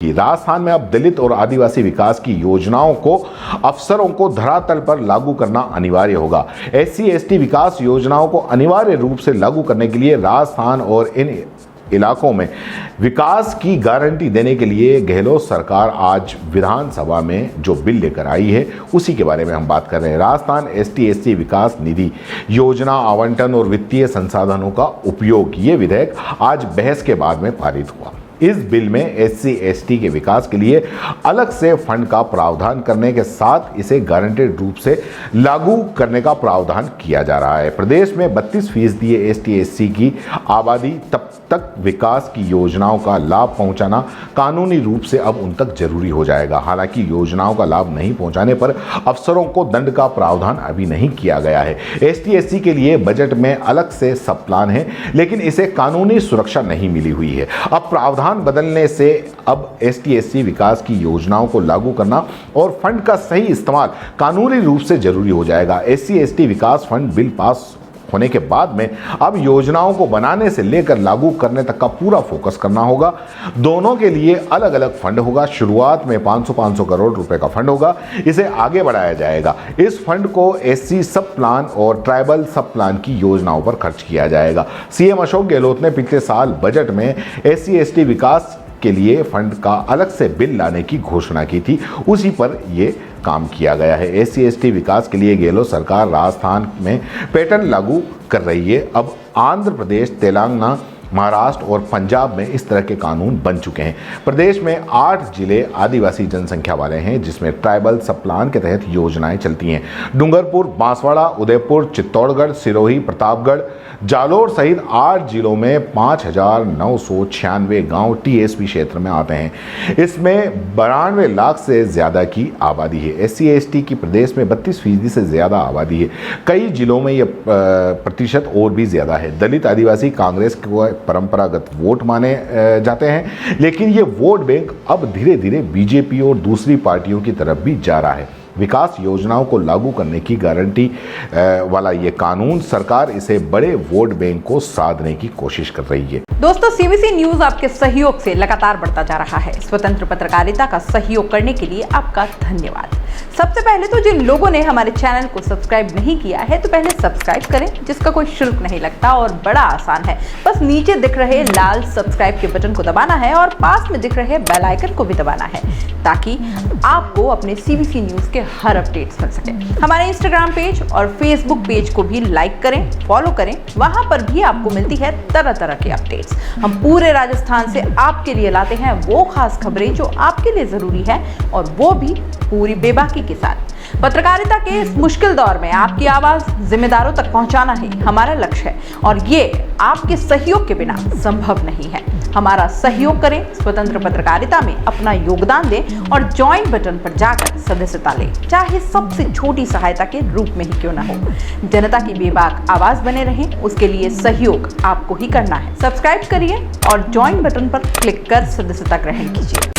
कि राजस्थान में अब दलित और आदिवासी विकास की योजनाओं को अफसरों को धरातल पर लागू करना अनिवार्य होगा। SC/ST विकास योजनाओं को अनिवार्य रूप से लागू करने के लिए राजस्थान और इन इलाकों में विकास की गारंटी देने के लिए गहलोत सरकार आज विधानसभा में जो बिल लेकर आई है उसी के बारे में हम बात कर रहे हैं। राजस्थान ST/ST विकास निधि योजना आवंटन और वित्तीय संसाधनों का उपयोग, ये विधेयक आज बहस के बाद में पारित हुआ। इस बिल में SC/ST के विकास के लिए अलग से फंड का प्रावधान करने के साथ इसे गारंटेड रूप से लागू करने का प्रावधान किया जा रहा है। प्रदेश में 32% ST/ST की आबादी तब तक विकास की योजनाओं का लाभ पहुंचाना कानूनी रूप से अब उन तक जरूरी हो जाएगा। हालांकि योजनाओं का लाभ नहीं पहुंचाने पर अफसरों को दंड का प्रावधान अभी नहीं किया गया है। ST/ST के लिए बजट में अलग से सब प्लान है, लेकिन इसे कानूनी सुरक्षा नहीं मिली हुई है। अब प्रावधान बदलने से अब ST/ST विकास की योजनाओं को लागू करना और फंड का सही इस्तेमाल कानूनी रूप से जरूरी हो जाएगा। SC/ST विकास फंड बिल पास होने के बाद में अब योजनाओं को बनाने से लेकर लागू करने तक का पूरा फोकस करना होगा। दोनों के लिए अलग अलग फंड होगा। शुरुआत में 500 करोड़ रुपए का फंड होगा, इसे आगे बढ़ाया जाएगा। इस फंड को SC सब प्लान और ट्राइबल सब प्लान की योजनाओं पर खर्च किया जाएगा। CM अशोक गहलोत ने पिछले साल बजट में SC/ST विकास के लिए फंड का अलग से बिल लाने की घोषणा की थी, उसी पर यह काम किया गया है। SC/ST विकास के लिए गहलोत सरकार राजस्थान में पैटर्न लागू कर रही है। अब आंध्र प्रदेश, तेलंगाना, महाराष्ट्र और पंजाब में इस तरह के कानून बन चुके हैं। प्रदेश में 8 जिले आदिवासी जनसंख्या वाले हैं, जिसमें ट्राइबल सब प्लान के तहत योजनाएं चलती हैं। डूंगरपुर, बांसवाड़ा, उदयपुर, चित्तौड़गढ़, सिरोही, प्रतापगढ़, जालोर सहित 8 जिलों में 5,996 गांव TSP क्षेत्र में आते हैं। इसमें 92 लाख से ज़्यादा की आबादी है। SC/ST की प्रदेश में 32% से ज़्यादा आबादी है। कई जिलों में यह प्रतिशत और भी ज़्यादा है। दलित आदिवासी कांग्रेस को परंपरागत वोट माने जाते हैं, लेकिन ये वोट बैंक अब धीरे धीरे BJP और दूसरी पार्टियों की तरफ भी जा रहा है। विकास योजनाओं को लागू करने की गारंटी वाला ये कानून, सरकार इसे बड़े वोट बैंक को साधने की कोशिश कर रही है। दोस्तों, CBC न्यूज आपके सहयोग से लगातार बढ़ता जा रहा है। स्वतंत्र पत्रकारिता का सहयोग करने के लिए आपका धन्यवाद। सबसे पहले तो जिन लोगों ने हमारे चैनल को सब्सक्राइब नहीं किया है, तो पहले सब्सक्राइब करें, जिसका कोई शुल्क नहीं लगता और बड़ा आसान है। बस नीचे दिख रहे लाल सब्सक्राइब के बटन को दबाना है और पास में दिख रहे बेल आइकन को भी दबाना है, ताकि आपको अपने CBC न्यूज के हर अपडेट्स मिल सके। हमारे इंस्टाग्राम पेज और फेसबुक पेज को भी लाइक करें, फॉलो करें, वहां पर भी आपको मिलती है तरह तरह के अपडेट्स। हम पूरे राजस्थान से आपके लिए लाते हैं वो खास खबरें जो आपके लिए जरूरी है, और वो भी पूरी बेबाकी के साथ। पत्रकारिता के इस मुश्किल दौर में आपकी आवाज जिम्मेदारों तक पहुंचाना ही हमारा लक्ष्य है, और ये आपके सहयोग के बिना संभव नहीं है। हमारा सहयोग करें, स्वतंत्र पत्रकारिता में अपना योगदान दें और ज्वाइन बटन पर जाकर सदस्यता लें, चाहे सबसे छोटी सहायता के रूप में ही क्यों ना हो। जनता की बेबाक आवाज बने रहें, उसके लिए सहयोग आपको ही करना है। सब्सक्राइब करिए और ज्वाइन बटन पर क्लिक कर सदस्यता ग्रहण कीजिए।